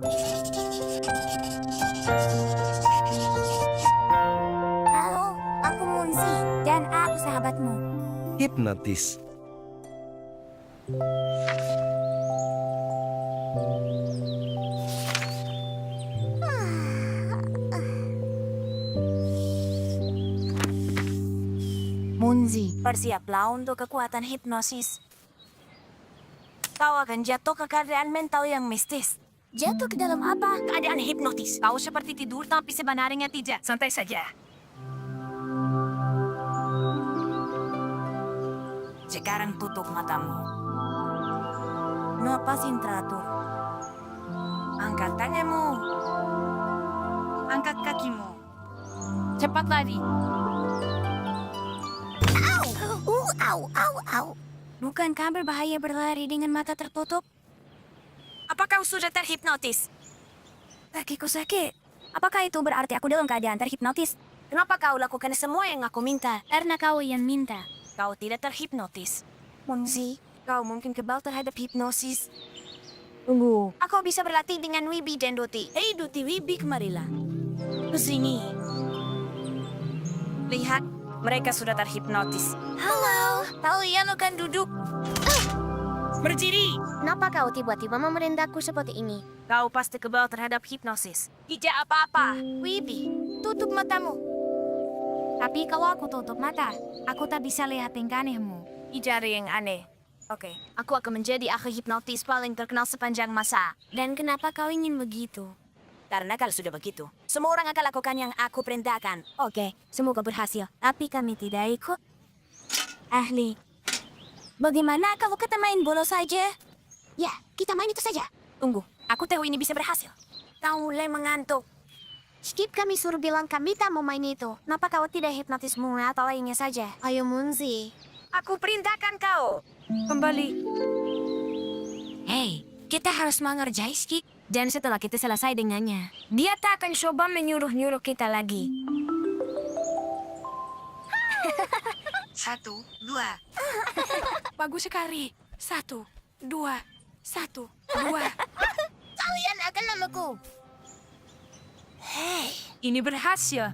Halo, aku Munzi dan aku sahabatmu. Hipnotis. Munzi, bersiaplah untuk kekuatan hipnosis. Kau akan jatuh ke keadaan mental yang mistis. Jatuh ke dalam apa? Keadaan hipnotis. Kau seperti tidur tapi sebenarnya tidak. Santai saja. Sekarang tutup matamu. Napasin teratur. Angkat tanganmu. Angkat kakimu. Cepat lari. Au. Bukankah berbahaya berlari dengan mata tertutup? Apa kau sudah terhipnotis? Kakiku sakit. Apakah itu berarti aku dalam keadaan terhipnotis? Kenapa kau lakukan semua yang aku minta? Karena kau yang minta. Kau tidak terhipnotis. Munzi, kau mungkin kebal terhadap hipnosis. Tunggu. Aku bisa berlatih dengan Wibi dan Doti. Hei Doti, Wibi, kemarilah. Kesini. Lihat, mereka sudah terhipnotis. Halo, kalian akan duduk. Berdiri. Kenapa kau tiba-tiba memerintahku seperti ini? Kau pasti kebal terhadap hipnosis. Tidak apa-apa. Wibi, tutup matamu. Tapi kalau aku tutup mata, aku tak bisa lihat tingkah anehmu. Tidak ada yang aneh. Oke, aku akan menjadi ahli hipnotis paling terkenal sepanjang masa. Dan kenapa kau ingin begitu? Karena kalau sudah begitu, semua orang akan lakukan yang aku perintahkan. Oke, semoga berhasil. Tapi kami tidak ikut. Ahli, bagaimana kalau kita main bola saja? Ya, kita main itu saja. Tunggu, aku tahu ini bisa berhasil. Kau mulai mengantuk. Skip, kami suruh bilang kami tak mau main itu. Kenapa kau tidak hipnotis murni atau lainnya saja? Ayo Munzi. Aku perintahkan kau. Kembali. Hei, kita harus mengerjai Skip. Dan setelah kita selesai dengannya, dia tak akan coba menyuruh-nyuruh kita lagi. 1, 2. Bagus sekali. 1, 2, 1, 2. Kalian akan namaku. Ini berhasil.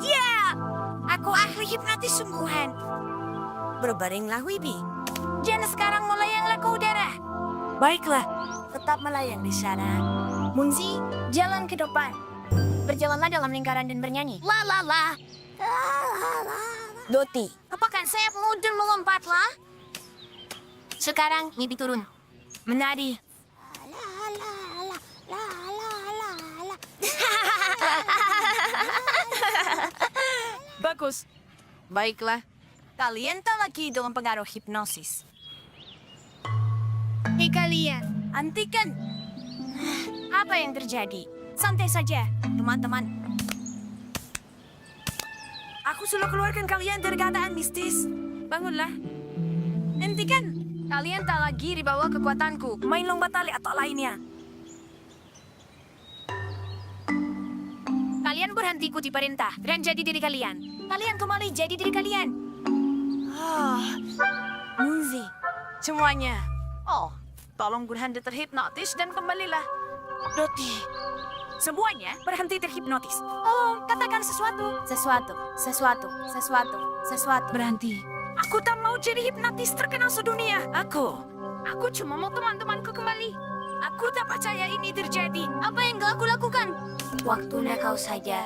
Ya, aku ahli hipnotis sungguhan. Berbaringlah, Wibi. Jangan sekarang melayanglah ke udara. Baiklah, tetap melayang di sana. Munzi, jalan ke depan. Berjalanlah dalam lingkaran dan bernyanyi. La la la. Doti, apakan sayapmu dan melompatlah? Sekarang, Wibi turun. Menari. Bagus. Baiklah. Kalian tak lagi dalam pengaruh hipnosis. Hei kalian, hentikan. Apa yang terjadi? Santai saja, teman-teman. Aku sudah keluarkan kalian dari keadaan mistis. Bangunlah. Hentikan. Kalian tak lagi di bawah kekuatanku. Main lomba tali atau lainnya. Kalian berhenti ikuti perintah dan jadi diri kalian. Kalian kembali jadi diri kalian. Munzi, semuanya. Oh, tolong berhenti terhipnotis dan kembalilah. Doti, semuanya berhenti terhipnotis. Oh, katakan sesuatu. Sesuatu. Berhenti. Aku tak mau jadi hipnotis terkenal sedunia. Aku cuma mau teman-temanku kembali. Aku tak percaya ini terjadi. Apa yang gak aku lakukan? Waktunya kau saja.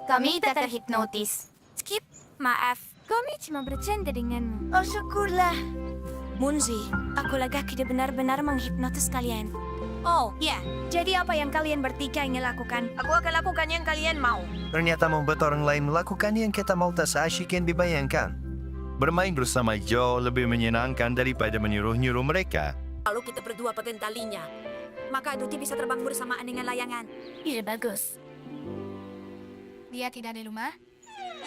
Kami tak terhipnotis. Skip, maaf. Kami cuma bercanda denganmu. Oh, syukurlah. Munzi, aku lagi tidak benar-benar menghipnotis kalian. Oh, ya. Jadi apa yang kalian bertiga ingin lakukan? Aku akan lakukan yang kalian mau. Ternyata membuat orang lain melakukan yang kita mau tak seasyik yang dibayangkan. Bermain bersama jauh lebih menyenangkan daripada menyuruh-nyuruh mereka. Kalau kita berdua pegang talinya, maka Doti bisa terbang bersamaan dengan layangan. Iya, bagus. Dia tidak di rumah?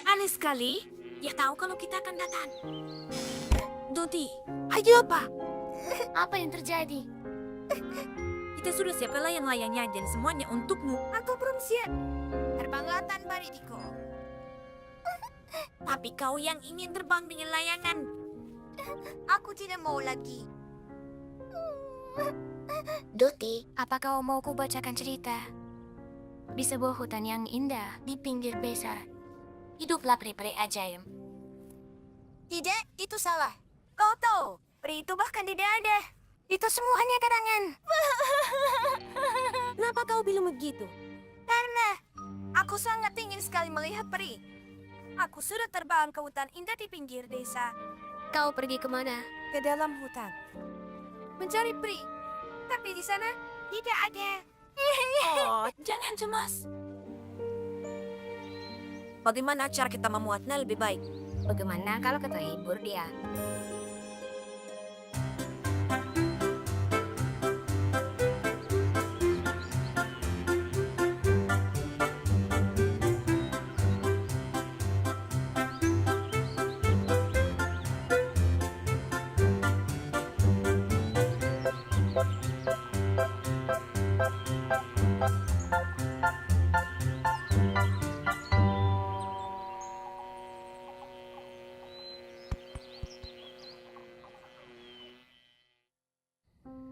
Aneh sekali. Ya tahu kalau kita akan datang. Doti, ayo apa? Apa yang terjadi? Kita sudah siapkan layang-layangnya dan semuanya untukmu. Aku belum siap. Terbanglah tanpa Ridiko. Tapi kau yang ingin terbang dengan layangan. Aku tidak mau lagi. Doti, Apa kau mau ku bacakan cerita? Di sebuah hutan yang indah di pinggir desa, hiduplah peri-peri ajaib. Tidak, itu salah. Kau tahu, peri itu bahkan tidak ada. Itu semuanya karangan. Kenapa kau bilang begitu? Karena aku sangat ingin sekali melihat peri. Aku sudah terbang ke hutan indah di pinggir desa. kau pergi kemana? Ke dalam hutan. Mencari peri. Tapi di sana tidak ada. Oh, jangan cemas. Bagaimana cara kita memuatnya lebih baik? Bagaimana kalau kita hibur dia?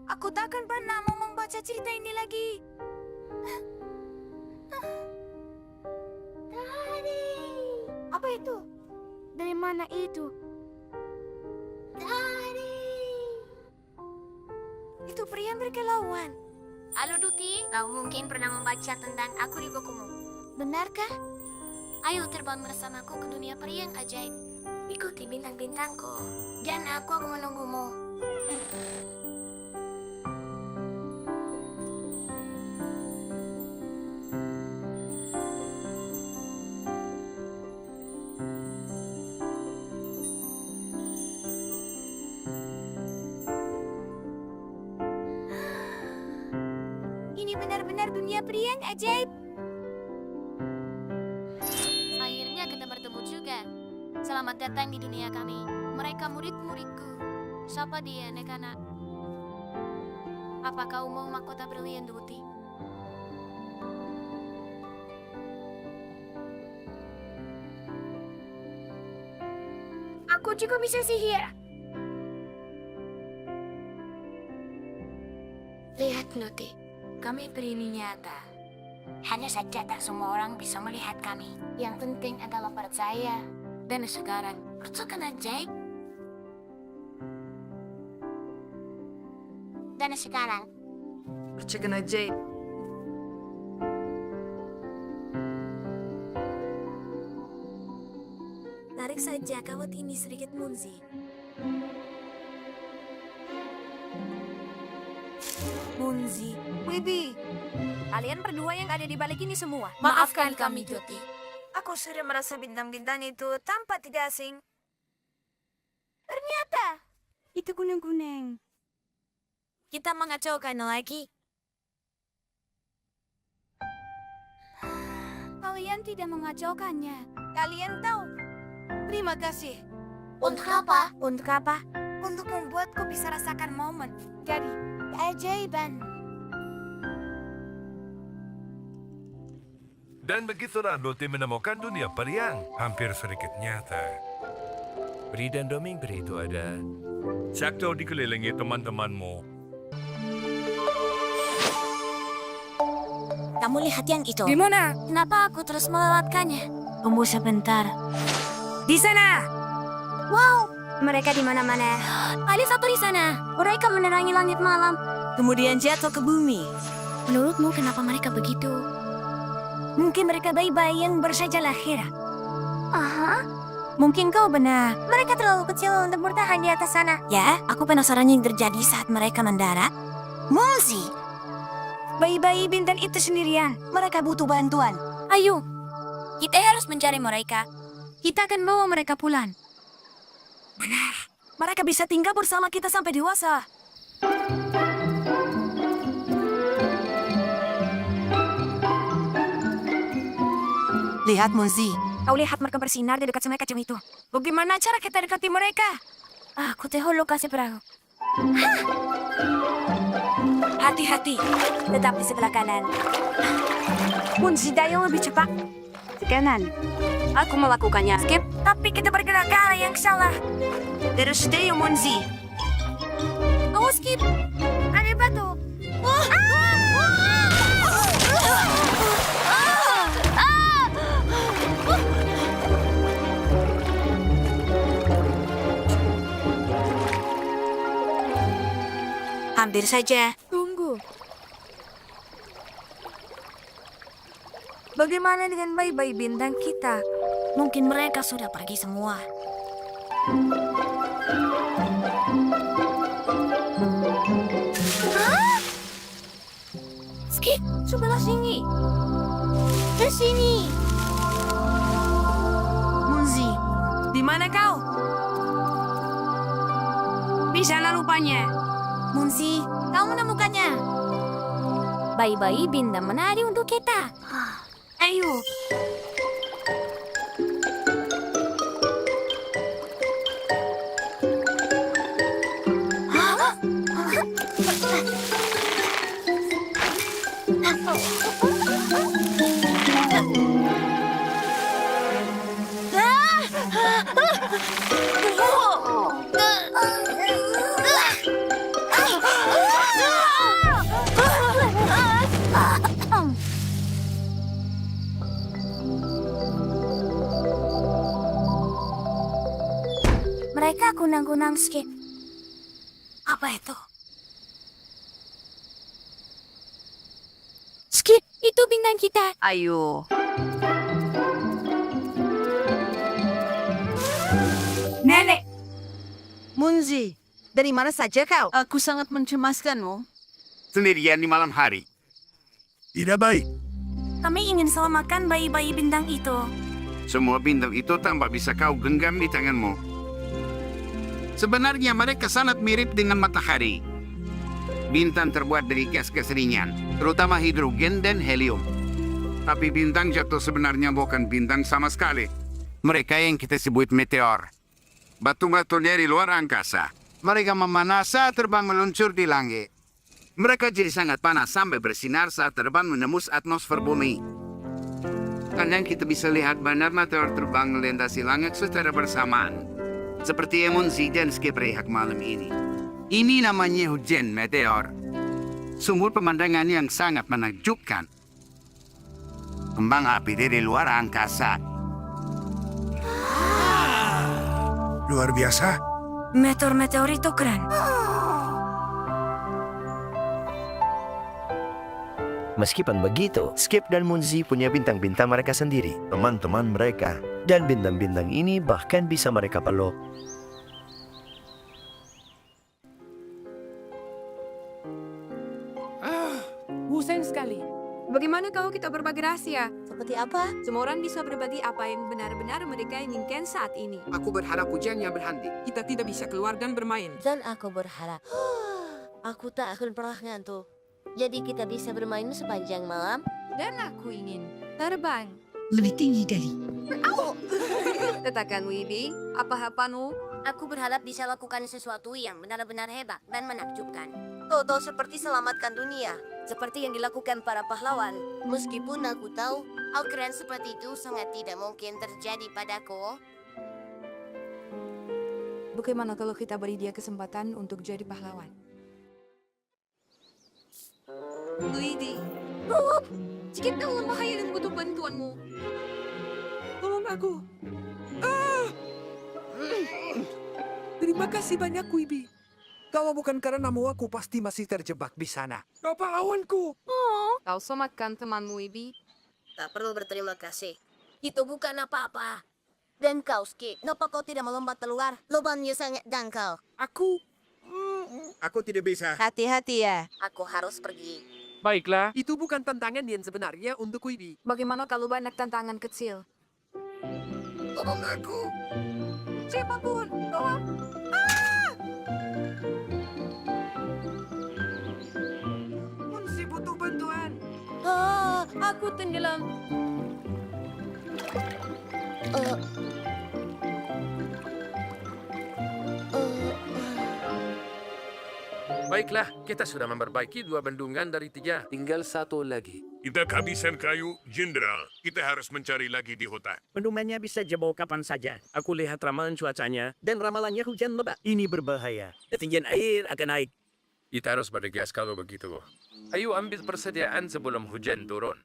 Aku takkan pernah mau membaca cerita ini lagi. Daddy. Apa itu? Dari mana itu? Daddy. Itu pria berkelauan. Halo Duti, kau mungkin pernah membaca tentang aku di bukumu. Benarkah? Ayo terbang bersamaku ke dunia peri yang ajaib. Ikuti bintang-bintangku, dan aku akan menunggumu. Ini benar-benar dunia peri yang ajaib. Akhirnya kita bertemu juga. Selamat datang di dunia kami. Mereka murid-muridku. Siapa dia, anak-anak? Apa kau mau mahkota brilian, Duti? Aku juga bisa sihir. Lihat Duti, kami peri ini nyata. Hanya saja tak semua orang bisa melihat kami. Yang penting adalah percaya. Dan sekarang, percayakan ajaib. Dan sekarang, Percikan ajaib. Tarik saja kawat ini sedikit, Munzi. Munzi, Wibi, kalian berdua yang ada di balik ini semua. maafkan kami Duti. Aku sudah merasa bintang-bintang itu tampak tidak asing. Ternyata itu gunung-gunung. Kita mengacaukan lagi. Kalian tidak mengacaukannya. Kalian tahu. Terima kasih. Untuk apa? Untuk apa? Untuk membuatku bisa rasakan momen dari keajaiban. Dan begitulah Doti menemukan dunia peri yang hampir sedikit nyata. Peri dan dongeng peri itu ada. Sakto dikelilingi teman-temanmu. Kamu lihat yang itu? Di mana? Kenapa aku terus melewatkannya? Tunggu sebentar. Di sana! Wow! Mereka di mana-mana. Ada satu di sana. Mereka menerangi langit malam. Kemudian jatuh ke bumi. Menurutmu kenapa mereka begitu? Mungkin mereka bayi-bayi yang baru saja lahir. Aha. Mungkin kau benar. Mereka terlalu kecil untuk bertahan di atas sana. Ya, aku penasaran yang terjadi saat mereka mendarat. Munzi! Bayi-bayi bintang itu sendirian. Mereka butuh bantuan. Ayo, kita harus mencari mereka. Kita akan bawa mereka pulang. Benar. Mereka bisa tinggal bersama kita sampai dewasa. Lihat Munzi. Kau lihat mereka bersinar di dekat sungai kecil itu. Bagaimana cara kita dekati mereka? Aku tahu lokasi perahu. Hati-hati, tetap di sebelah kanan. Munzi Dayo lebih cepat. Kanan. Aku melakukannya. Skip. Tapi kita bergerak ke arah yang salah. Terus Dayo Munzi. Oh, skip. Ada jatuh. Hampir saja. Tunggu. Bagaimana dengan bayi-bayi bintang kita? Mungkin mereka sudah pergi semua. Skip, sebelah sini. Ke sini. Munzi, Di mana kau? Di sana rupanya. Munzi, kau menemukannya. Bayi-bayi bintang menari untuk kita. Ayo. Mereka kunang-kunang Skip. Apa itu? Skip, itu bintang kita. ayo. Nenek. Munzi, dari mana saja kau? Aku sangat mencemaskanmu. Sendirian di malam hari. Tidak baik. Kami ingin selamatkan bayi-bayi bintang itu. Semua bintang itu tampak bisa kau genggam di tanganmu. Sebenarnya mereka sangat mirip dengan matahari. Bintang terbuat dari gas-gas ringan, terutama hidrogen dan helium. Tapi bintang jatuh sebenarnya bukan bintang sama sekali. Mereka yang kita sebut meteor. Batu-batu dari luar angkasa. Mereka memanas saat terbang meluncur di langit. Mereka jadi sangat panas sampai bersinar saat terbang menembus atmosfer bumi. Kadang kita bisa lihat bandar meteor terbang melintasi langit secara bersamaan. Seperti yang Munzi dan Skip lihat malam ini. Ini namanya hujan meteor. Sumber pemandangan yang sangat menakjubkan. Kembang api dari luar angkasa. Luar biasa. Meteor-meteor itu keren. Meskipun begitu, Skip dan Munzi punya bintang-bintang mereka sendiri, teman-teman mereka. Dan bintang-bintang ini bahkan bisa mereka peluk. Bosan sekali. Bagaimana kalau kita berbagi rahasia? Seperti apa? Semua orang bisa berbagi apa yang benar-benar mereka inginkan saat ini. Aku berharap hujannya berhenti. Kita tidak bisa keluar dan bermain. Dan aku berharap aku tak akan pernah ngantuk. Jadi kita bisa bermain sepanjang malam. Dan aku ingin terbang. Lebih tinggi dari. Katakan Wibi, apa harapanmu? Aku berharap bisa lakukan sesuatu yang benar-benar hebat dan menakjubkan. Toto seperti selamatkan dunia. Seperti yang dilakukan para pahlawan. Meskipun aku tahu hal keren seperti itu sangat tidak mungkin terjadi padaku. Bagaimana kalau kita beri dia kesempatan untuk jadi pahlawan? Wibi, jika dalam bahaya dan butuh bantuanmu. Tolong aku. Terima kasih banyak, Wibi. Kalau bukan karenamu, aku pasti masih terjebak di sana. Kau pahlawanku. Kau selamatkan temanmu, Wibi. Tak perlu berterima kasih. Itu bukan apa-apa. Dan kau, Skip, kenapa kau tidak melompat keluar? Lubangnya sangat dangkal. Aku tidak bisa. Hati-hati ya. Aku harus pergi. Baiklah, itu bukan tantangan yang sebenarnya untuk Wibi. Bagaimana kalau banyak tantangan kecil? Tolong aku. Siapapun, tolong. Munzi butuh bantuan. Aku tenggelam. Baiklah, kita sudah memperbaiki 2 bendungan dari 3. Tinggal 1 lagi. Kita kehabisan kayu, Jenderal. Kita harus mencari lagi di hutan. Bendungannya bisa jebol kapan saja. Aku lihat ramalan cuacanya dan ramalannya hujan lebat. Ini berbahaya. Ketinggian air akan naik. Kita harus bergegas kalau begitu. Ayo ambil persediaan sebelum hujan turun.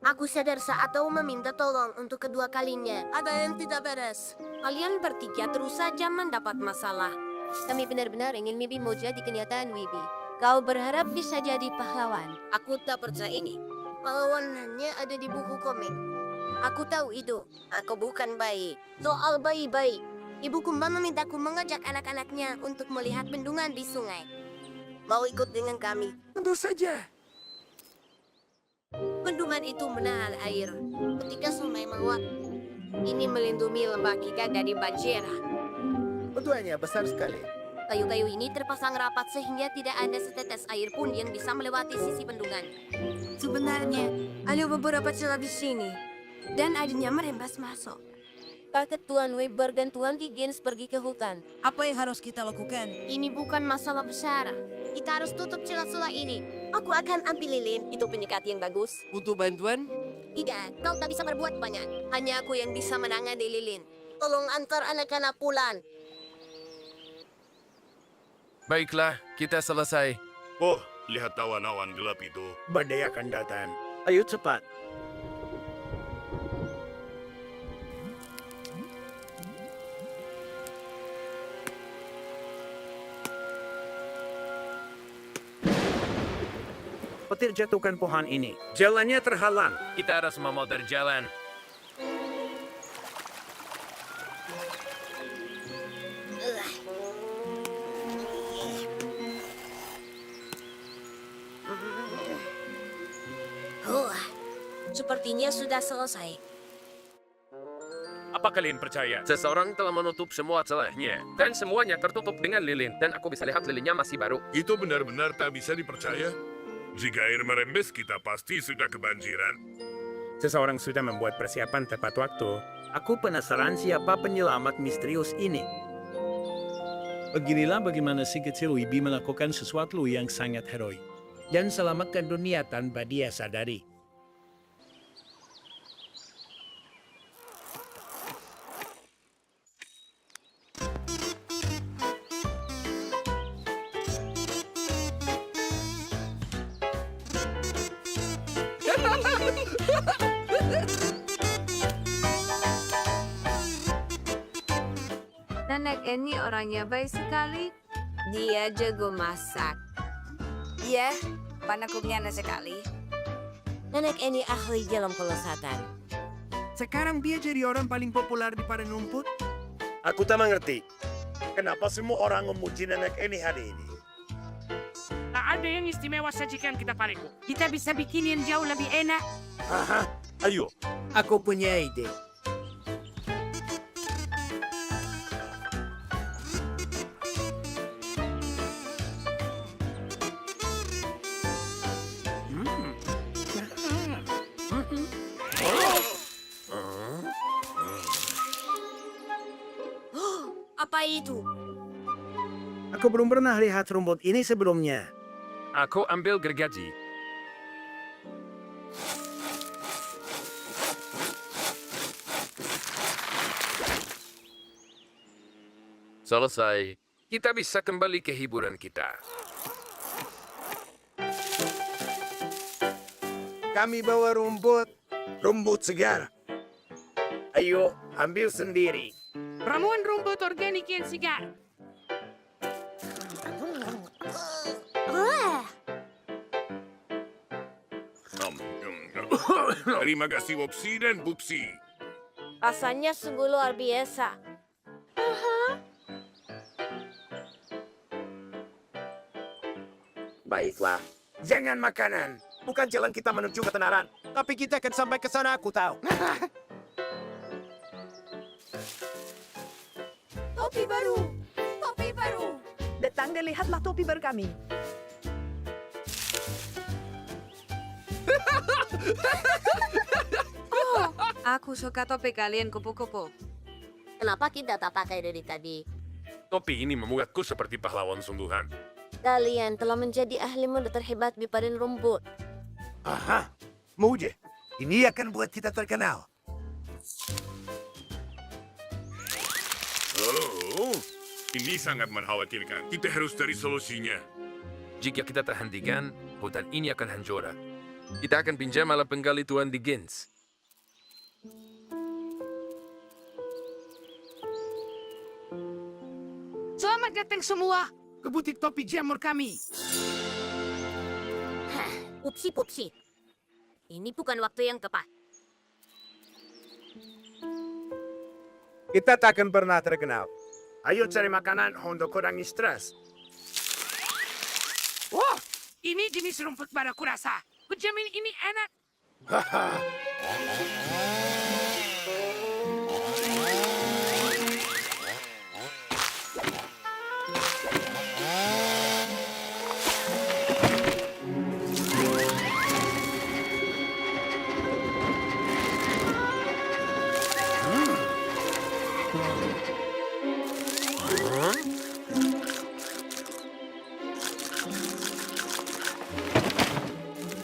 Aku sadar saat kau meminta tolong untuk kedua kalinya. Ada yang tidak beres. Kalian bertiga terus saja mendapat masalah. Kami benar-benar ingin mimpi jadi kenyataan, Wibi. Kau berharap bisa jadi pahlawan. Aku tak percaya ini. Pahlawan hanya ada di buku komik. Aku tahu itu. Aku bukan bayi. Soal bayi-bayi. Ibuku memintaku mengajak anak-anaknya untuk melihat bendungan di sungai. Mau ikut dengan kami? Tentu saja. Bendungan itu menahan air ketika sungai meluap. Ini melindungi lembah kita dari banjir. Keduanya besar sekali. Kayu-kayu ini terpasang rapat sehingga tidak ada setetes air pun yang bisa melewati sisi bendungan. Sebenarnya, ada beberapa celah di sini. Dan airnya merembes masuk. Paket Tuan Weber dan Tuan Higgins pergi ke hutan. Apa yang harus kita lakukan? Ini bukan masalah besar. Kita harus tutup celah-celah ini. Aku akan ambil lilin. Itu penyekat yang bagus. Butuh bantuan? Tidak, kau tak bisa berbuat banyak. Hanya aku yang bisa menangani lilin. Tolong antar anak-anak pulang. Baiklah, kita selesai. Oh, lihat awan-awan gelap itu. Badai akan datang. Ayo cepat. Petir jatuhkan pohon ini. Jalannya terhalang. Kita harus memutar jalan. Sepertinya sudah selesai. Apa kalian percaya? Seseorang telah menutup semua celahnya. Dan semuanya tertutup dengan lilin. Dan aku bisa lihat lilinnya masih baru. Itu benar-benar tak bisa dipercaya. Jika air merembes, kita pasti sudah kebanjiran. Seseorang sudah membuat persiapan tepat waktu. Aku penasaran siapa penyelamat misterius ini. Beginilah bagaimana si kecil Wibi melakukan sesuatu yang sangat heroik. Dan selamatkan dunia tanpa dia sadari. Nenek ini orangnya baik sekali. Dia jago masak. Iya, panakupnya sekali. Nenek ini ahli dalam kelesatan. Sekarang dia jadi orang paling populer di padang rumput. Aku tak mengerti. Kenapa semua orang memuji nenek ini hari ini? Tak ada yang istimewa sajikan kita pariku. Kita bisa bikin yang jauh lebih enak. Aha, ayo. Aku punya ide. Apa itu? Aku belum pernah lihat rumput ini sebelumnya. Aku ambil gergaji. Selesai. Kita bisa kembali ke hiburan kita. Kami bawa rumput. Rumput segar. Ayo, ambil sendiri. Ramuan rumput organik yang segar. Terima kasih, Wopsi dan Bupsi. Rasanya sungguh luar biasa. Baiklah. Jangan makanan. Bukan jalan kita menuju ketenaran. Tapi kita akan sampai ke sana, aku tahu. Topi baru. Topi baru. Datang dan lihatlah topi baru kami. Oh, aku suka topi kalian kupu-kupu. Kenapa kita tak pakai dari tadi? Topi ini membuatku seperti pahlawan sungguhan. Kalian telah menjadi ahli muda terhebat di padang rumput. Aha, Muje. Ini akan buat kita terkenal. Oh, ini sangat mengkhawatirkan. Kita harus cari solusinya. Jika kita tak hentikan, hutan ini akan hancur. Kita akan pinjam alat penggali Tuan Dickens. Selamat datang semua ke butik topi jamur kami. Pupsi. Ini bukan waktu yang tepat. Kita tak akan pernah terkenal. Ayo cari makanan untuk kurangi stres. Wah, ini jenis rumput baru kurasa. Kujamin ini enak.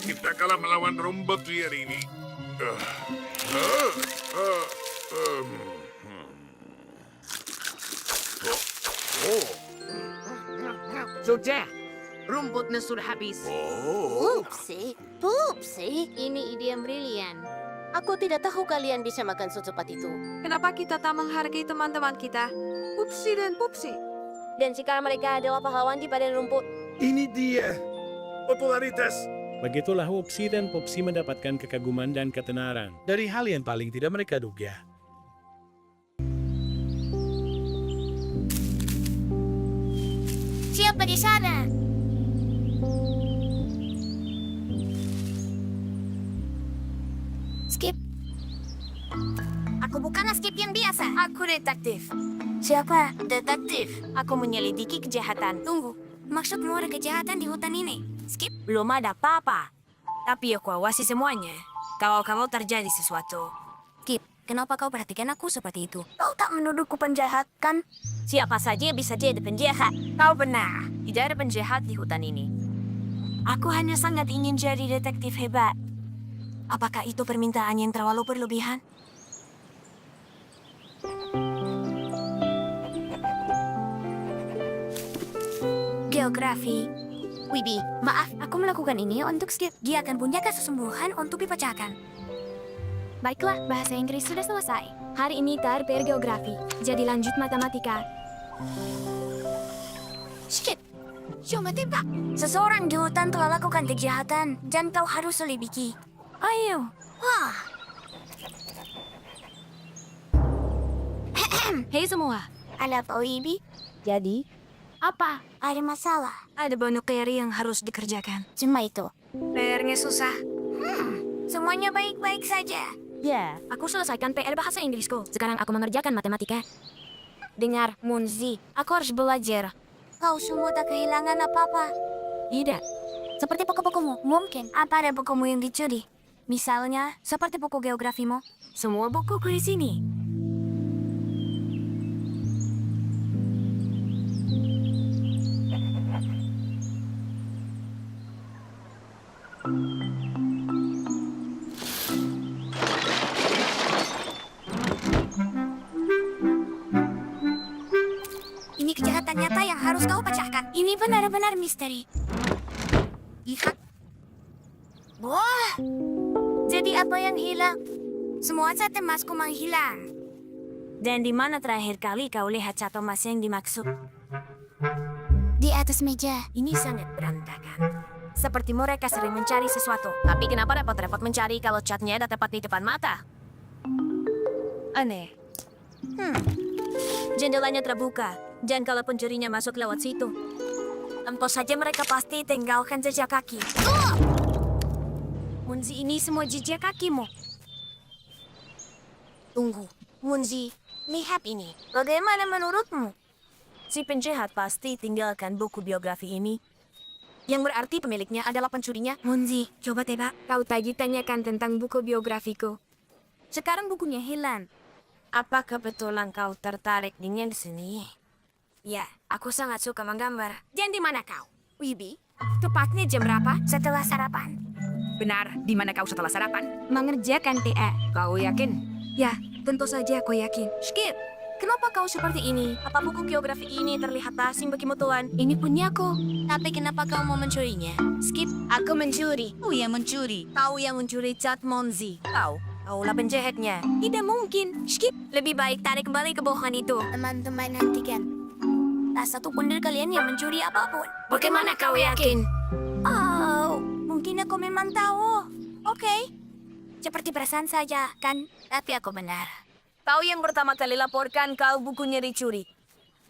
Kita kalah melawan rumput liar ini. Sudah, rumputnya sudah habis. Pupsi, ini ide yang brilian. Aku tidak tahu kalian bisa makan secepat itu. Kenapa kita tak menghargai teman-teman kita? Pupsi dan Pupsi. Dan jika mereka adalah pahlawan di badan rumput. Ini dia. Popularitas. Begitulah Upsi dan Popsi mendapatkan kekaguman dan ketenaran dari hal yang paling tidak mereka duga. Siapa di sana? Skip. Aku bukanlah Skip yang biasa. Aku detektif. Siapa? Detektif. Aku menyelidiki kejahatan. Tunggu, maksudmu ada kejahatan di hutan ini? Skip, belum ada apa-apa. Tapi aku awasi semuanya. Kalau terjadi sesuatu. Skip, kenapa kau perhatikan aku seperti itu? Kau tak menuduhku penjahat, kan? Siapa saja bisa jadi penjahat. Kau benar. Tidak ada penjahat di hutan ini. Aku hanya sangat ingin jadi detektif hebat. Apakah itu permintaan yang terlalu berlebihan? Geografi. Wibi, maaf, aku melakukan ini untuk Skip. Dia akan punya kesesungguhan untuk dipecahkan. Baiklah, bahasa Inggris sudah selesai. Hari ini TRPR Geografi. Jadi lanjut matematika. Skip, coba tembak. Seseorang di hutan telah lakukan kejahatan dan kau harus selidiki. Ayo. Wah. Hei semua. Ada apa, Wibi? Jadi, apa? Ada masalah. Ada banyak PR yang harus dikerjakan. Cuma itu. PR-nya susah. Semuanya baik-baik saja. Ya, aku selesaikan PR bahasa Inggrisku. Sekarang aku mengerjakan matematika. Dengar, Munzi, aku harus belajar. Kau semua tak kehilangan apa-apa. Tidak. Seperti buku-bukumu, mungkin. Apa ada bukumu yang dicuri? Misalnya, seperti buku geografimu. Semua bukuku di sini. Ini kejahatan nyata yang harus kau pecahkan. Ini benar-benar misteri. Lihat. Wah. Jadi apa yang hilang? Semua cat emasku menghilang. Dan di mana terakhir kali kau lihat cat emas yang dimaksud? Di atas meja. Ini sangat berantakan. Seperti mereka sering mencari sesuatu. Tapi kenapa repot-repot mencari kalau catnya ada tepat di depan mata? Aneh. Jendelanya terbuka. Dan kalau pencurinya masuk lewat situ, tentu saja mereka pasti tinggalkan jejak kaki. Munzi, ini semua jejak kakimu. Tunggu, Munzi, lihat ini. Bagaimana menurutmu? Si penjahat pasti tinggalkan buku biografi ini. Yang berarti pemiliknya adalah pencurinya. Munzi, coba tebak. Kau tadi tanyakan tentang buku biografiku. Sekarang bukunya hilang. Apa kebetulan kau tertarik dengan seni? Ya, aku sangat suka menggambar. Dan di mana kau? Wibi, tepatnya jam berapa? Setelah sarapan. Benar, di mana kau setelah sarapan? Mengerjakan PR. Kau yakin? Ya, tentu saja aku yakin. Skip, Kenapa kau seperti ini? Apa buku geografi ini terlihat asing bagimu, Tuan? Ini punyaku. Tapi kenapa kau mau mencurinya? Skip, aku mencuri. Kau yang mencuri. Kau yang mencuri cat Monzi. Kaulah penjahatnya. Tidak mungkin. Skip, lebih baik tarik kembali kebohongan itu. Teman-teman nantikan. Tak satu pun dari kalian yang mencuri apapun. Bagaimana kau yakin? Oh, mungkin aku memang tahu. Oke. Seperti perasaan saja, kan? Tapi aku benar. Kau yang pertama kali laporkan kau bukunya dicuri.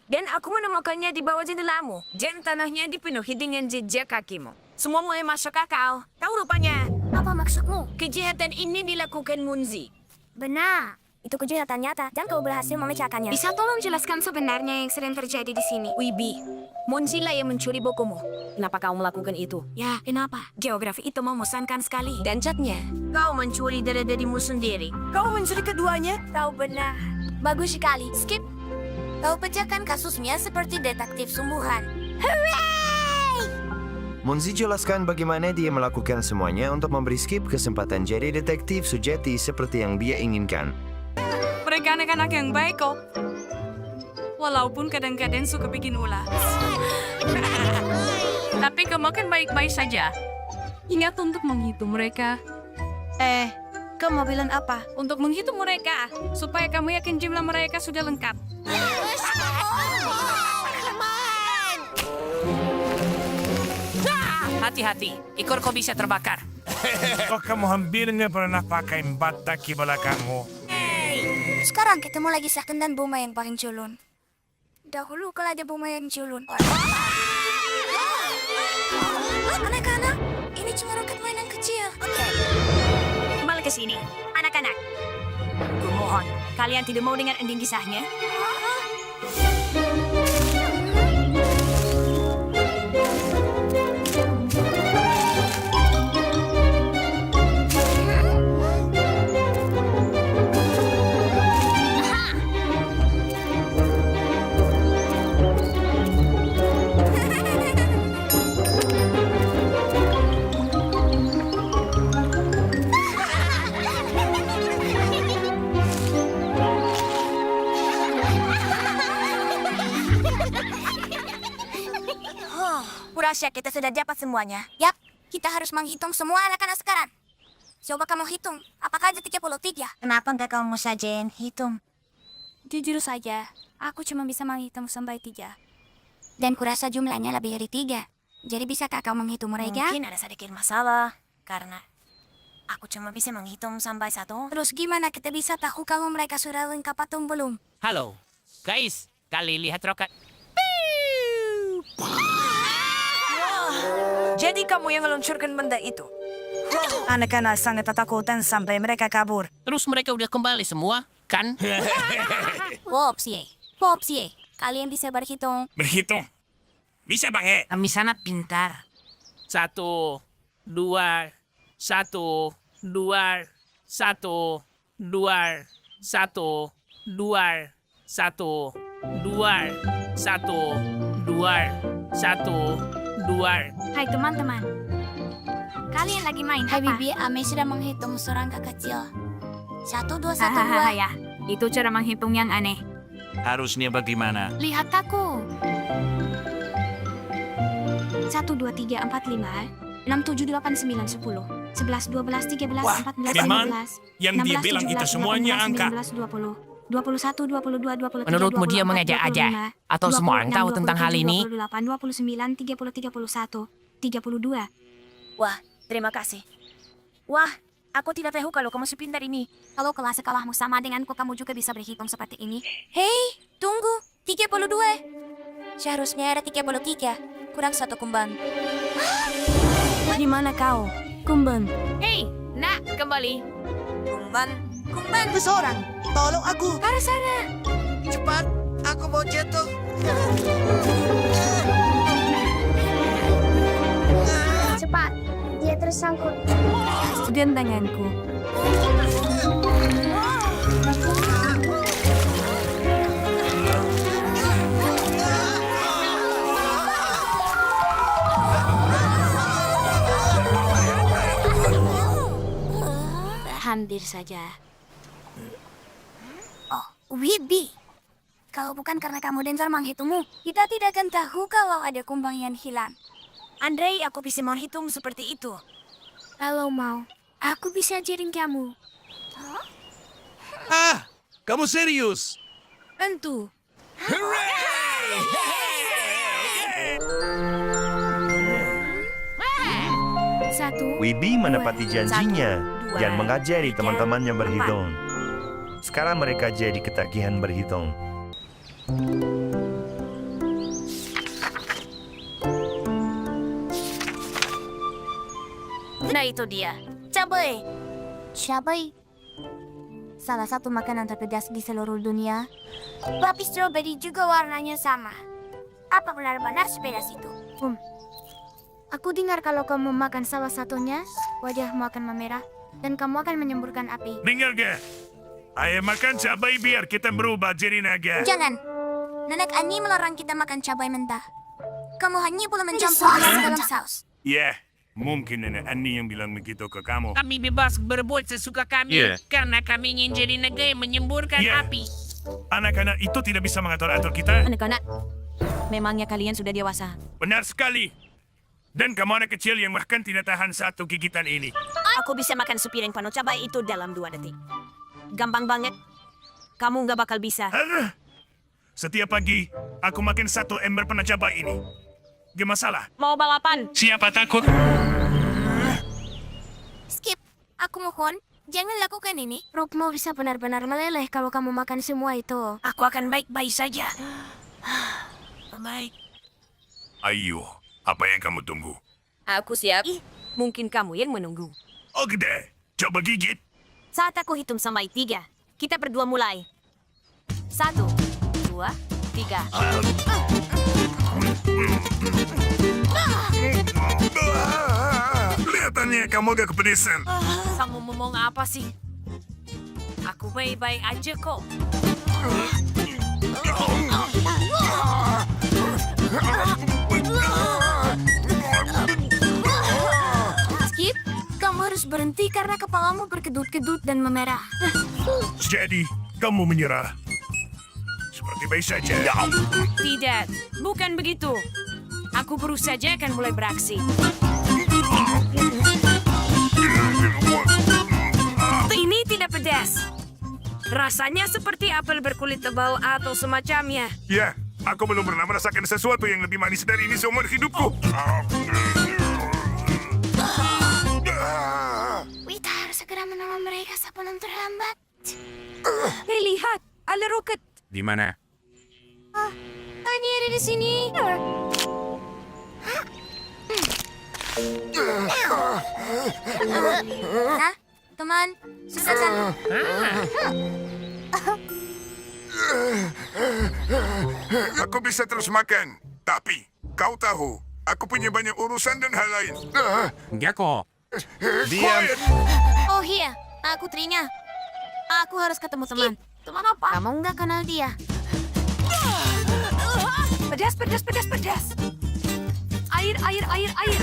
Dan aku menemukannya di bawah jendelamu. Dan tanahnya dipenuhi dengan jejak kakimu. Semua mulai masuk akal. Tahu rupanya. Apa maksudmu? Kejahatan ini dilakukan Munzi. Benar. Itu kejahatan nyata dan kau berhasil memecahkannya. Bisa tolong jelaskan sebenarnya yang sering terjadi di sini? Wibi, Munzi lah yang mencuri bukumu. Kenapa kau melakukan itu? Ya, kenapa? Geografi itu memusankan sekali. Dan catnya? Kau mencuri dari dirimu sendiri. Kau mencuri keduanya? Kau benar. Bagus sekali. Skip. Kau pecahkan kasusnya seperti detektif sungguhan. Hooray! Munzi jelaskan bagaimana dia melakukan semuanya untuk memberi Skip kesempatan jadi detektif sejati seperti yang dia inginkan. Mereka anak-anak yang baik kok. Walaupun kadang-kadang suka bikin ulah. Tapi kamu kan baik-baik saja. Ingat untuk menghitung mereka. Kau mau bilang apa? Untuk menghitung mereka. Supaya kamu yakin jumlah mereka sudah lengkap. Hati-hati, ekor kau bisa terbakar. Kok kamu hampir nggak pernah pakai batak di belakangmu? Sekarang ketemu lagi Saken dan Buma yang paling culun. Dahulu kalau ada Buma yang culun. Anak-anak, ini cuma roket mainan kecil. Kembali ke sini, anak-anak. Kumohon, kalian tidak mau dengar ending kisahnya? Kurasa kita sudah dapat semuanya. Yap, kita harus menghitung semua anak-anak sekarang. Coba kamu hitung, apakah ada 33? Kenapa enggak kamu saja yang hitung? Jujur saja, aku cuma bisa menghitung sampai 3. Dan kurasa jumlahnya lebih dari 3. Jadi bisakah kau menghitung mereka? Mungkin ada sedikit masalah, karena aku cuma bisa menghitung sampai 1. Terus gimana kita bisa tahu kalau mereka sudah lengkap atau belum? Halo, guys, kali lihat roket. Jadi kamu yang meluncurkan benda itu? Anak-anak sangat ketakutan sampai mereka kabur. Terus mereka udah kembali semua, kan? Popsie, kalian bisa berhitung. Berhitung? Bisa bang, Kami sangat pintar. 1, 2, 1, 2, 1, 2, 1, 2, 1, 2, 1, 2, 1, 2. Hai teman-teman. Kalian lagi main apa? Hai Bibi, Ame sudah menghitung serangga kecil. 1, 2, 1, 2. Ya, itu cara menghitung yang aneh. Harusnya bagaimana? Lihat aku. 1, 2, 3, 4, 5, 6, 7, 8, 9, 10, 11, 12, 13, 14, 15, yang dia bilang itu semuanya angka. 19, 20, 21, 22, 23, Menurutmu dia mengejek-ejek? Atau semua orang tahu tentang hal ini? 28, 29, 30, 31, 32. Wah, terima kasih. Wah, aku tidak tahu kalau kamu sepintar ini. Kalau kelas sekolahmu sama denganku, kamu juga bisa berhitung seperti ini. Hei, tunggu. 32. Seharusnya ada 33. Kurang 1 kumban. Di mana kau? Kumban. Hei, nak, kembali. Kumban. Seseorang, tolong aku. Arah sana. Cepat, aku mau jatuh. Cepat, dia tersangkut. Dan tanganku. Hampir saja. Oh, Wibi. Kalau bukan karena kamu Denzel menghitungmu, kita tidak akan tahu kalau ada kumbang yang hilang. Andre, aku bisa menghitung seperti itu. Kalau mau, aku bisa ajarin kamu. Ah, kamu serius? Tentu. Satu. Wibi menepati janjinya dua, dan mengajari tiga, teman-temannya berhitung. Sekarang mereka jadi ketagihan berhitung. Nah itu dia. Cabai. Cabai. Salah satu makanan terpedas di seluruh dunia. Tapi strawberry juga warnanya sama. Apa benar-benar sepedas itu? Aku dengar kalau kamu makan salah satunya, wajahmu akan memerah dan kamu akan menyemburkan api. Dengar gak? Ayo makan cabai biar kita berubah jadi naga. Jangan. Nenek Ani melarang kita makan cabai mentah. Kamu hanya boleh mencampurnya ke dalam saus. Ya, mungkin nenek Ani yang bilang begitu ke kamu. Kami bebas berbuat sesuka kami karena kami ingin jadi naga yang menyemburkan api. Anak-anak itu tidak bisa mengatur-atur kita. Anak-anak, memangnya kalian sudah dewasa? Benar sekali. Dan kamu anak kecil yang bahkan tidak tahan satu gigitan ini. Aku bisa makan sepiring penuh cabai itu dalam 2 detik. Gampang banget. Kamu nggak bakal bisa. Setiap pagi, aku makan 1 ember penuh cabai ini. Gak masalah. Mau balapan? Siapa takut? Skip, aku mohon, jangan lakukan ini. Perutmu bisa benar-benar meleleh kalau kamu makan semua itu. Aku akan baik-baik saja. Baik. Ayo, apa yang kamu tunggu? Aku siap. Mungkin kamu yang menunggu. Oke deh, coba gigit. Saat aku hitung sampai 3, kita berdua mulai. 1, 2, 3. Kelihatannya kamu agak kepedesan. Kamu ngomong apa sih? Aku baik-baik aja kok. Skip, kamu harus berhenti karena kepalamu berkedut-kedut dan memerah. Jadi, kamu menyerah. Seperti baik saja. Tidak, bukan begitu. Aku baru saja akan mulai beraksi. Ini tidak pedas. Rasanya seperti apel berkulit tebal atau semacamnya. Ya, aku belum pernah merasakan sesuatu yang lebih manis dari ini seumur hidupku. Wita harus segera menolong mereka sebelum terlambat. Hei, lihat. Ada roket. Di mana? Tanya ada di sini. Nah, teman, sudah kan? Aku bisa terus makan, tapi kau tahu, aku punya banyak urusan dan hal lain. Enggak kok. Diam. Oh iya, aku Trina. Aku harus ketemu teman. Teman apa? Kamu nggak kenal dia. Pedas, pedas, pedas, pedas. Air, air, air, air.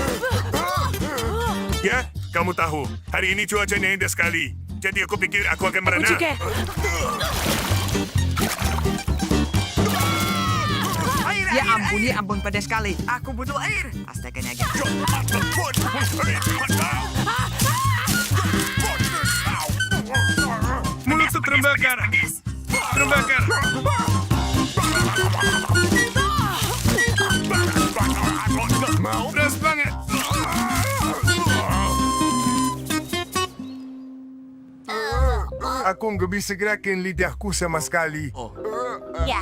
Ya, kamu tahu, hari ini cuacanya indah sekali. Jadi aku pikir aku akan berenang. Ya ampun pedas sekali. Aku butuh air. Astaganya gitu. Mulutku terbakar. Terbakar. Pedas banget. Aku nggak bisa gerakin lidahku sama sekali. Ya,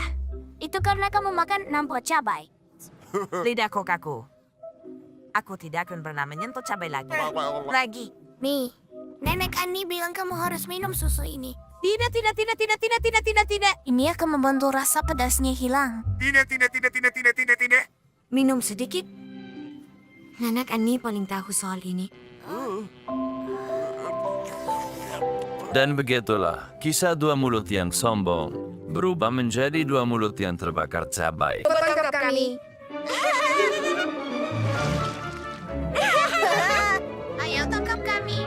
itu karena kamu makan 6 pot cabai. Lidahku kaku. Aku tidak akan pernah menyentuh cabai lagi. Nih, Nenek Ani bilang kamu harus minum susu ini. Tidak. Ini akan membantu rasa pedasnya hilang. Tidak. Minum sedikit. Nenek Ani paling tahu soal ini. Dan begitulah, kisah 2 mulut yang sombong berubah menjadi 2 mulut yang terbakar cabai. Tangkap kami. Ayo tangkap kami.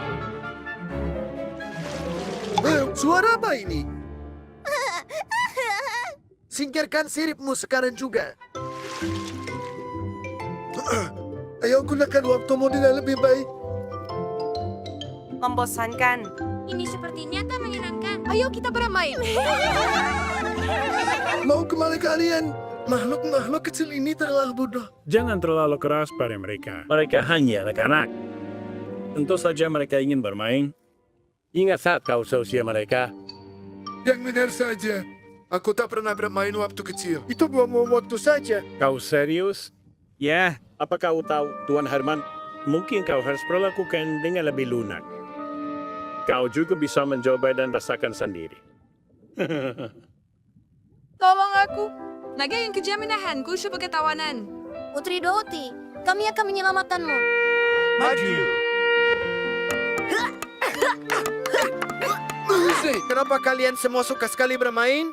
Suara apa ini? Singkirkan siripmu sekarang juga. Ayo gunakan waktumu dengan lebih baik. Membosankan. Ini sepertinya tak menyenangkan. Ayo kita bermain. Mau kemana kalian? Makhluk-makhluk kecil ini terlalu bodoh. Jangan terlalu keras pada mereka. Mereka hanya anak-anak. Tentu saja mereka ingin bermain. Ingat saat kau seusia mereka. Yang benar saja. Aku tak pernah bermain waktu kecil. Itu buang-buang waktu saja. Kau serius? Ya, apa kau tahu, Tuan Herman? Mungkin kau harus perlakukan dengan lebih lunak. Kau juga bisa mencoba dan rasakan sendiri. Tolong aku. Naga yang kejam menahanku sebagai tawanan. Putri Doti, kami akan menyelamatkanmu. Maju! Kenapa kalian semua suka sekali bermain?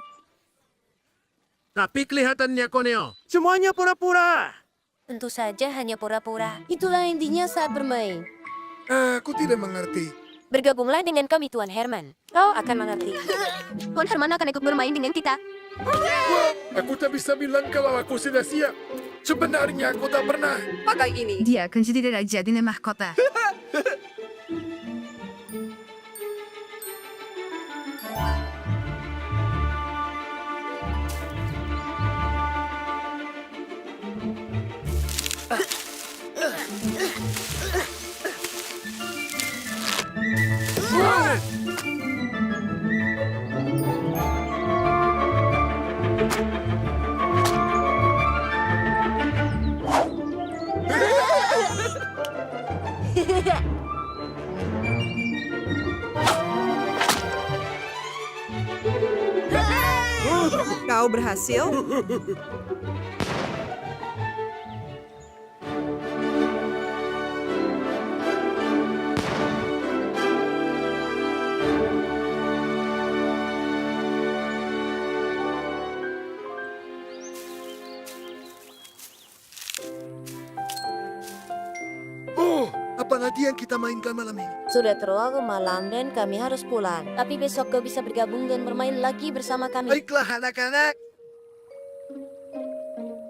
Tapi kelihatannya Koneo. Semuanya pura-pura. Tentu saja hanya pura-pura. Itulah intinya saat bermain. Aku tidak mengerti. Bergabunglah dengan kami, Tuan Herman. Kau akan mengerti. Tuan Herman akan ikut bermain dengan kita. Wah, aku tak bisa bilang kalau aku sudah siap. Sebenarnya aku tak pernah. Pakai ini. Dia akan jadi raja di mahkota. Kau berhasil? Oh, apalagi yang kita mainkan malam ini? Sudah terlalu malam dan kami harus pulang. Tapi besok kau bisa bergabung dan bermain lagi bersama kami. Baiklah anak-anak.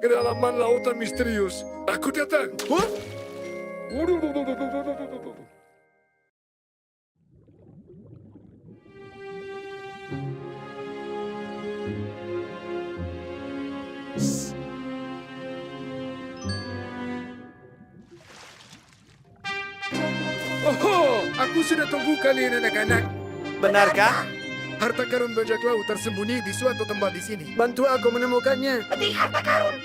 Kedalaman lautan misterius. Aku datang. Huh? Oh, aku sudah tunggu kalian anak-anak. Benarkah? Harta karun bajak laut tersembunyi di suatu tempat di sini. Bantu aku menemukannya. Petik harta karun.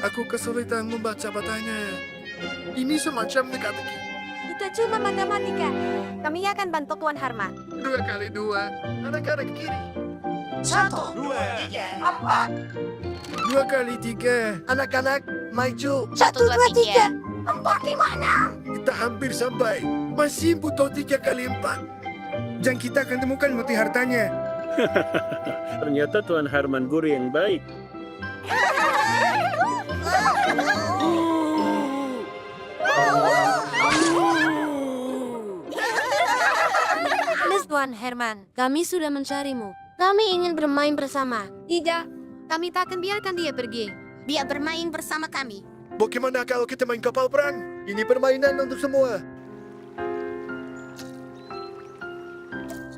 Aku kesulitan membaca batanya. Ini semacam teka-teki. Itu cuma matematika. Kami akan bantu Tuan Herman. 2 kali 2, anak-anak kiri. 1, 2, 3, 4. 2 kali 3, anak-anak maju. 1, 2, 3. 4, 5, 6. Kita hampir sampai. Masih butuh 3 kali 4. Dan kita akan temukan mati hartanya. Ternyata Tuan Herman guru yang baik. Tuan Herman, kami sudah mencarimu. Kami ingin bermain bersama. Tidak, kami tak akan biarkan dia pergi. Dia bermain bersama kami. Bagaimana kalau kita main kapal perang? Ini permainan untuk semua.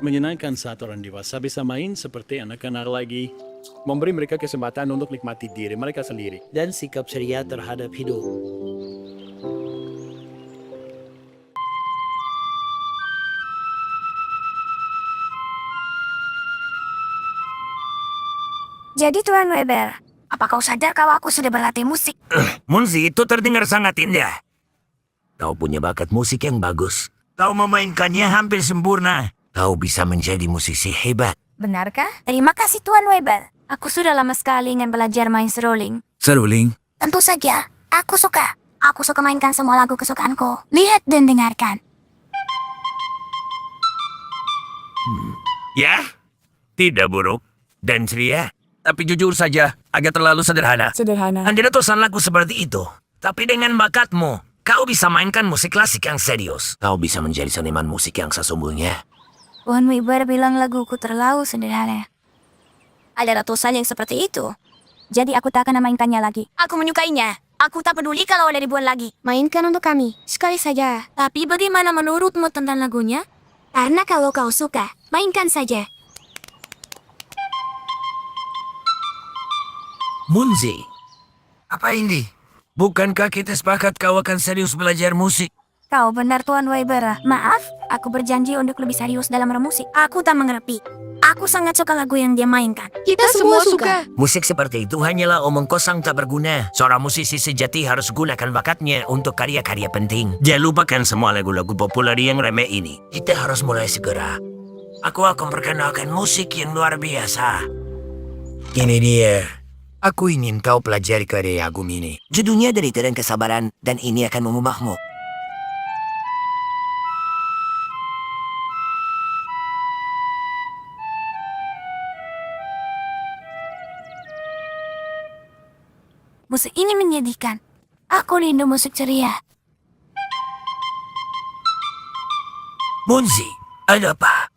Menyenangkan saat orang dewasa bisa main seperti anak-anak lagi. Memberi mereka kesempatan untuk nikmati diri mereka sendiri. Dan sikap ceria terhadap hidup. Jadi Tuan Weber, apa kau sadar kalau aku sudah berlatih musik? Munzi itu terdengar sangat indah. Kau punya bakat musik yang bagus. Kau memainkannya hampir sempurna. Kau bisa menjadi musisi hebat. Benarkah? Terima kasih Tuan Weber. Aku sudah lama sekali ingin belajar main seruling. Seruling? Tentu saja, aku suka. Aku suka mainkan semua lagu kesukaanku. Lihat dan dengarkan. Ya, tidak buruk dan ceria. Tapi jujur saja, agak terlalu sederhana. Sederhana. Anda ratusan lagu seperti itu. Tapi dengan bakatmu, kau bisa mainkan musik klasik yang serius. Kau bisa menjadi seniman musik yang sesungguhnya. Tuan Weber bilang laguku terlalu sederhana. Ada ratusan yang seperti itu. Jadi aku tak akan memainkannya lagi. Aku menyukainya. Aku tak peduli kalau ada ribuan lagi. Mainkan untuk kami, sekali saja. Tapi bagaimana menurutmu tentang lagunya? Karena kalau kau suka, mainkan saja. Munzi, apa ini? Bukankah kita sepakat kau akan serius belajar musik? Kau benar Tuan Weber. Maaf, aku berjanji untuk lebih serius dalam bermusik. Aku tak mengerti. Aku sangat suka lagu yang dia mainkan. Kita semua suka. Musik seperti itu hanyalah omong kosong tak berguna. Seorang musisi sejati harus gunakan bakatnya untuk karya-karya penting. Jangan lupakan semua lagu-lagu populer yang remeh ini. Kita harus mulai segera. Aku akan perkenalkan musik yang luar biasa. Ini dia. Aku ingin kau pelajari karya Agung ini. Judulnya Derita dan Kesabaran, dan ini akan mengubahmu. Musik ini menyedihkan. Aku rindu musik ceria. Munzi, ada apa?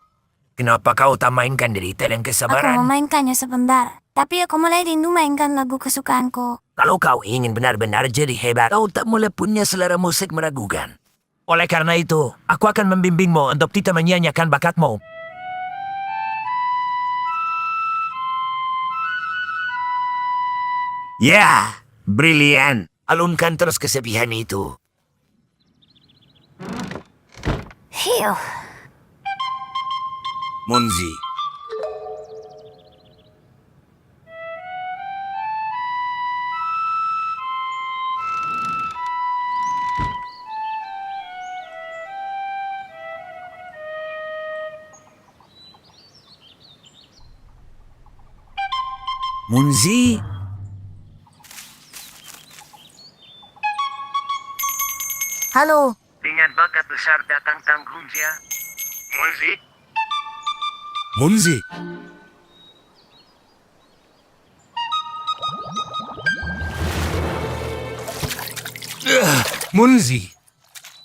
Kenapa kau tak mainkan Derita dan Aku Kesabaran? memainkannya sebentar. Tapi aku mulai rindu mainkan lagu kesukaanku. Kalau kau ingin benar-benar jadi hebat, kau tak boleh punya selera musik meragukan. Oleh karena itu, aku akan membimbingmu untuk tidak menyanyikan bakatmu. Ya, brilian. Alunkan terus kesepihan itu. Hiu. Munzi. Munzi. Halo. Dengan bakat besar datang tanggungjawab. Munzi. Munzi. Munzi.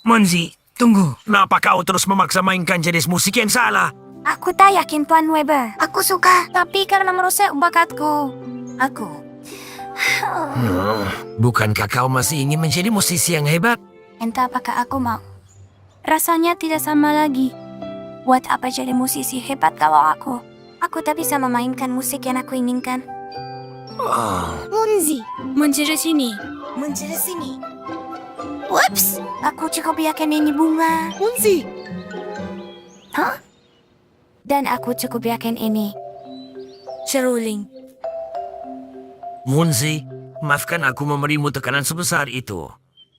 Munzi, tunggu. Kenapa kau terus memaksa mainkan jenis musik yang salah? Aku tak yakin Tuan Weber. Aku suka, tapi karena merusak bakatku. Aku. Bukankah kau masih ingin menjadi musisi yang hebat? Entah apakah aku mau. Rasanya tidak sama lagi. Buat apa jadi musisi hebat kalau aku tak bisa memainkan musik yang aku inginkan. Munzi. Mencari sini. Mencari sini. Whoops. Aku cukup yakin ini bunga. Munzi. Hah? Dan aku cukup yakin ini seruling. Munzi, maafkan aku memberimu tekanan sebesar itu.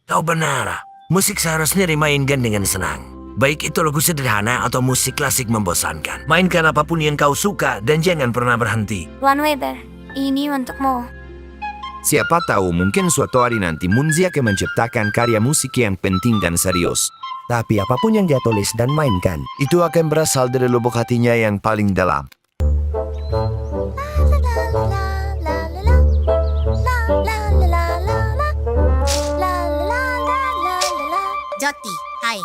Kau benar. Musik seharusnya dimainkan dengan senang. Baik itu lagu sederhana atau musik klasik membosankan. Mainkan apapun yang kau suka dan jangan pernah berhenti. Tuan Weber, ini untukmu. Siapa tahu mungkin suatu hari nanti Munzi akan menciptakan karya musik yang penting dan serius. Tapi apapun yang dia tulis dan mainkan, itu akan berasal dari lubuk hatinya yang paling dalam. Joti, hai.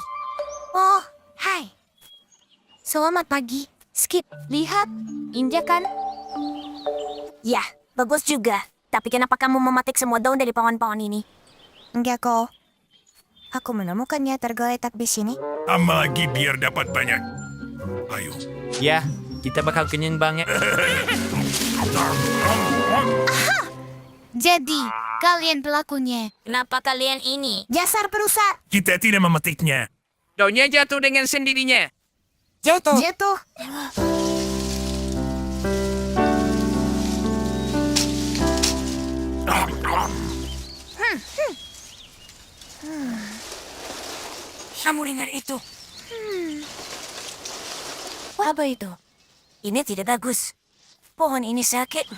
Oh, hai. Selamat pagi. Skip, lihat. Indah kan? Ya, bagus juga. Tapi kenapa kamu mematik semua daun dari pohon-pohon ini? Enggak kok. Aku menemukannya tergeletak di sini. Tambah lagi biar dapat banyak. Ayo. Ya, kita bakal kenyang banget. Jadi, kalian pelakunya. Kenapa kalian ini? Jasar perusak. Kita tidak memetiknya. Daunnya jatuh dengan sendirinya. Jatuh. Jatuh. Kamu dengar itu? Apa itu? Ini tidak bagus. Pohon ini sakit.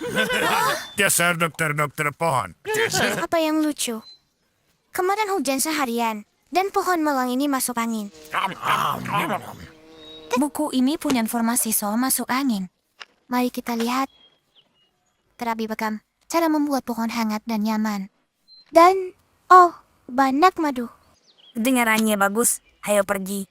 Dasar dokter-dokter pohon. Apa yang lucu? Kemarin hujan seharian, dan pohon melang ini masuk angin. Buku ini punya informasi soal masuk angin. Mari kita lihat. Terapi bekam, cara membuat pohon hangat dan nyaman. Dan, oh, banyak madu. Dengarannya bagus. Ayo pergi.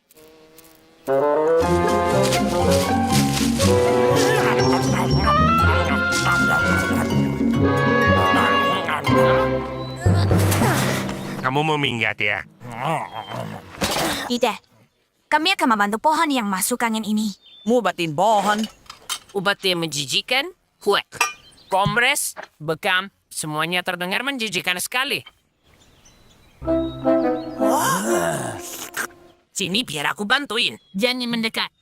Kamu mau minggat ya? Tidak. Kami akan membantu pohon yang masuk angin ini. Mubatin pohon. Ubat yang menjijikan? Huek. Komres, bekam, semuanya terdengar menjijikan sekali. Sini biar aku bantuin. Jangan mendekat.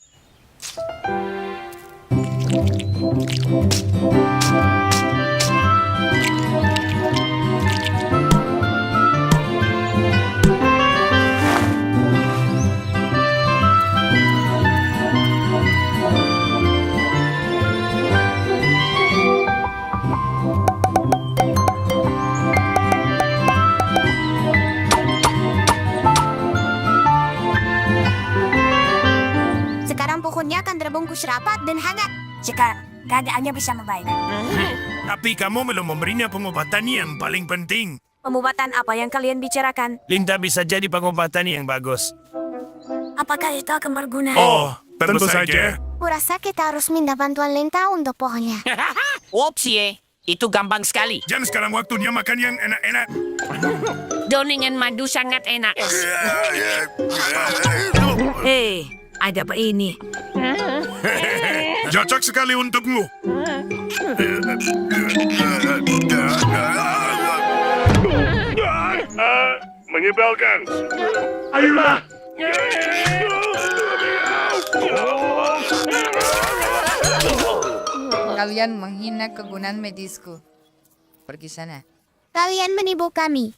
Sekarang pohonnya akan terbungkus rapat dan hangat. Sekarang, keadaannya bisa membaik. Tapi kamu belum memberinya pengobatan yang paling penting. Pengobatan apa yang kalian bicarakan? Linda bisa jadi pengobatan yang bagus. Apakah itu akan berguna? Oh, tentu saja. Kurasa kita harus minta bantuan Lenta untuk pohonnya. Opsie, itu gampang sekali. Jangan sekarang waktunya makan yang enak-enak. Doningan madu sangat enak. Hei, ada apa ini? Cocok sekali untukmu. Menyebalkan. Ayolah. Kalian menghina kegunaan medisku. Pergi sana. Kalian menipu kami.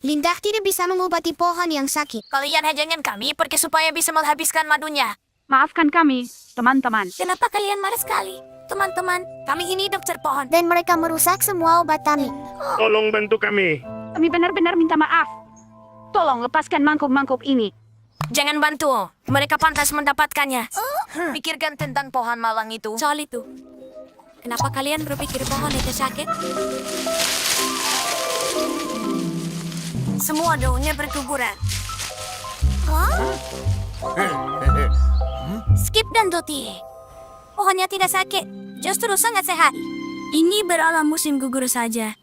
Linda tidak bisa mengobati pohon yang sakit. Kalian hajangan kami pergi supaya bisa menghabiskan madunya. Maafkan kami, teman-teman. Kenapa kalian marah sekali? Teman-teman, Kami ini dokter pohon. dan mereka merusak semua obat kami. Tolong bantu kami. Kami benar-benar minta maaf. Tolong lepaskan mangkuk-mangkuk ini. Jangan bantu. Mereka pantas mendapatkannya. Pikirkan tentang pohon malang itu. Soal itu, kenapa kalian berpikir pohon itu sakit? Semua daunnya berguguran. Skip dan Doti. Pohonnya tidak sakit, justru sangat sehat. Ini beralam musim gugur saja.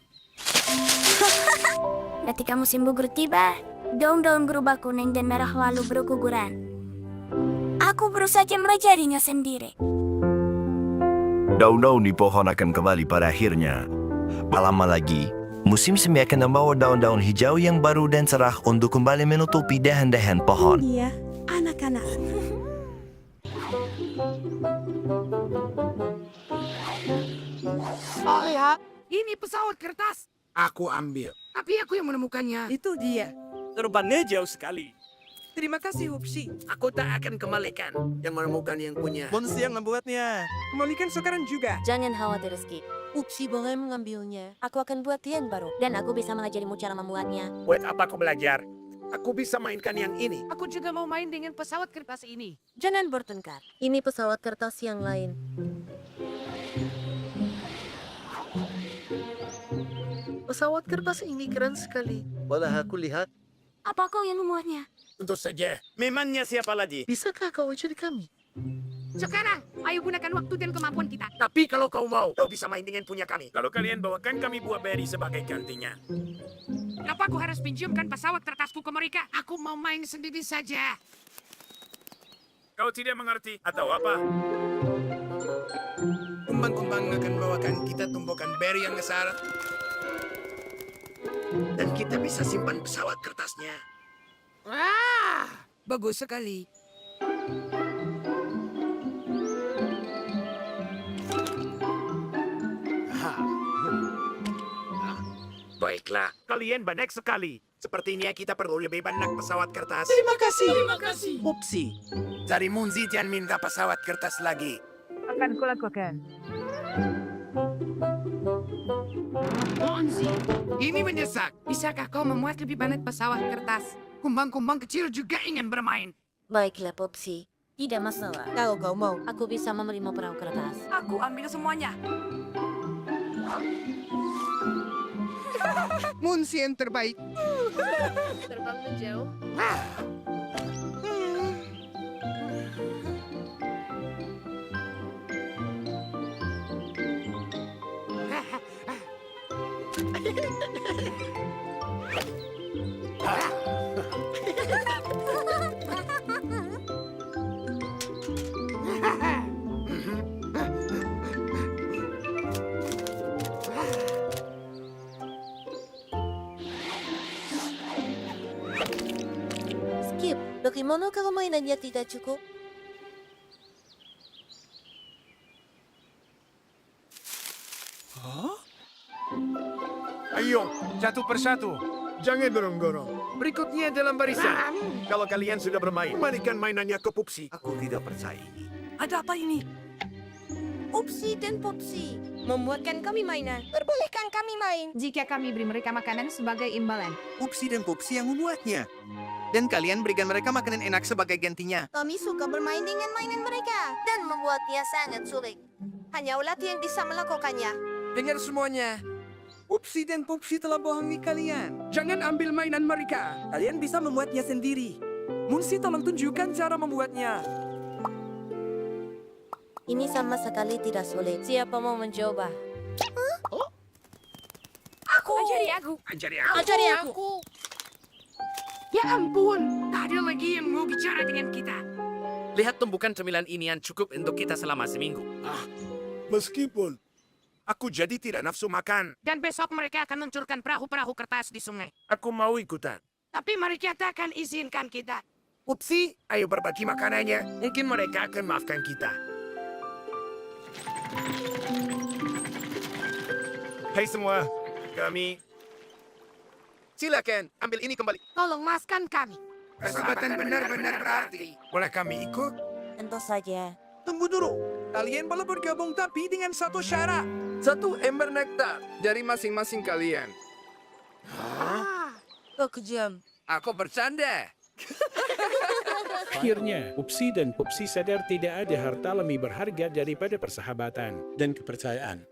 Ketika musim gugur tiba, daun-daun berubah kuning dan merah lalu berguguran. Aku berusaha melajarinya sendiri. Daun-daun di pohon akan kembali pada akhirnya. Tak lama lagi, musim semi akan membawa daun-daun hijau yang baru dan cerah untuk kembali menutupi dahan-dahan pohon. Iya, anak-anak. Oh lihat, ini pesawat kertas. Aku ambil. Tapi aku yang menemukannya. Itu dia. Terbangnya jauh sekali. Terima kasih, Upsi. Aku tak akan kembalikan yang menemukan yang punya. Monsi yang membuatnya. Kembalikan sekarang juga. Jangan khawatir, Skip. Upsi boleh mengambilnya. Aku akan buat yang baru. Dan aku bisa mengajarimu cara membuatnya. Buat apa aku belajar? Aku bisa mainkan yang ini. Aku juga mau main dengan pesawat kertas ini. Jangan bertengkar. Ini pesawat kertas yang lain. Pesawat kertas ini keren sekali. Walah aku lihat. Apa kau yang membuatnya? Tentu saja. Memangnya siapa lagi? Bisakah kau ajari kami? Sekarang, ayo gunakan waktu dan kemampuan kita. Tapi kalau kau mau, kau bisa main dengan punya kami. Kalau kalian bawakan kami buah beri sebagai gantinya. Kenapa aku harus pinjamkan pesawat kertasku ke mereka? Aku mau main sendiri saja. Kau tidak mengerti atau apa? Kumbang-kumbang akan bawakan kita tumbuhkan beri yang besar. Dan kita bisa simpan pesawat kertasnya. Bagus sekali. Baiklah, kalian banyak sekali. Sepertinya kita perlu lebih banyak pesawat kertas. Terima kasih. Upsi, dari Munzi jangan minta pesawat kertas lagi. Akan kulakukan. Monzi, ini mendesak. Bisakah kau memuat lebih banyak pesawat kertas? Kumbang-kumbang kecil juga ingin bermain. Baiklah, Popsi. Tidak masalah. Kalau kau mau, aku bisa memberimu perahu kertas. Aku ambil semuanya. Monzi yang terbaik. Terbang menjauh. Bagaimana kalau mainannya tidak cukup? Ayo, satu persatu. Jangan dorong-dorong. Berikutnya dalam barisan. Kalau kalian sudah bermain, kembalikan mainannya ke Pupsi. Aku tidak percaya ini. Ada apa ini? Upsi dan Popsi membuatkan kami mainan. Perbolehkan kami main? Jika kami beri mereka makanan sebagai imbalan. Upsi dan Popsi yang membuatnya. Dan kalian berikan mereka makanan enak sebagai gantinya. Kami suka bermain dengan mainan mereka dan membuatnya sangat sulit. Hanya ulat yang bisa melakukannya. Dengar semuanya. Upsi dan Popsi telah bohongi kalian. Jangan ambil mainan mereka. Kalian bisa membuatnya sendiri. Munsi tolong tunjukkan cara membuatnya. Ini sama sekali tidak sulit. Siapa mau mencoba? Aku. Ajari aku. Ajari aku. Ya ampun, tak ada lagi yang mau bicara dengan kita. Lihat tumbukan cemilan ini yang cukup untuk kita selama seminggu. Meskipun aku jadi tidak nafsu makan. Dan besok mereka akan meluncurkan perahu-perahu kertas di sungai. Aku mau ikutan. Tapi mereka tak akan izinkan kita. Upsi, ayo berbagi makanannya. Mungkin mereka akan maafkan kita. Hai semua, kami... Silakan, ambil ini kembali. Tolong maafkan kami. Persahabatan benar-benar berarti. Boleh kami ikut? Tentu saja. Tunggu dulu. Kalian boleh bergabung tapi dengan satu syarat. Satu ember nektar dari masing-masing kalian. Kau kejam. Aku bercanda. Akhirnya, Upsi dan Pupsi sadar tidak ada harta lebih berharga daripada persahabatan dan kepercayaan.